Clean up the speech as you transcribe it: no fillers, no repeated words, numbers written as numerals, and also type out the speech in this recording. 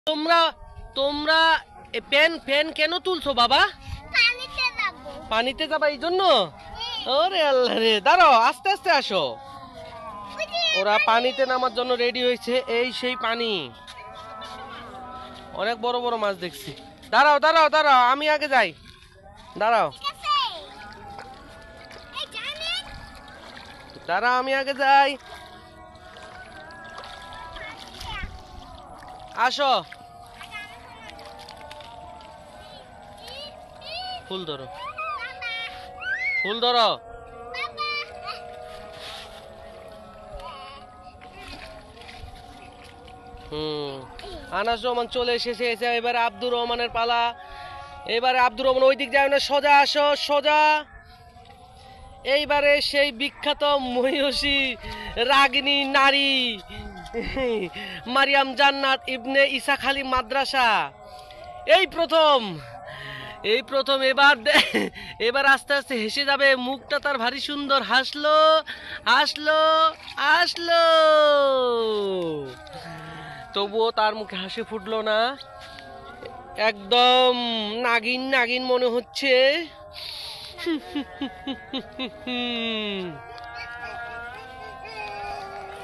তোমরা তোমরা pen fan কেন তুলছো বাবা? পানিতে যাবা এই জন্য? ওরে আল্লাহ রে, দাঁড়াও, আস্তে আস্তে আসো। ওরা পানিতে নামার জন্য রেডি হয়েছে। এই সেই পানি, অনেক বড় বড় মাছ দেখছি। দাঁড়াও দাঁড়াও দাঁড়াও, আমি আগে যাই। দাঁড়াও দাঁড়াও, আমি আগে যাই। আসো, ফুল ধরো, ফুল ধরো। আনাস রহমান চলে এসেছে। এবারে আব্দুর রহমানের পালা। এবারে আব্দুর রহমান ওই দিক যায় না, সোজা আসো, সোজা। এইবারে সেই বিখ্যাত মহিষী রাগিনী নারী মারিয়াম জান্নাত ইবনে ইসা খালি মাদ্রাসা এই প্রথম, এই প্রথম। এবার আস্তে আস্তে হেসে যাবে। মুখটা তার ভারী সুন্দর। হাসলো হাসলো হাসলো, তবুও তার মুখে হাসি ফুটলো না। একদম নাগিন নাগিন মনে হচ্ছে।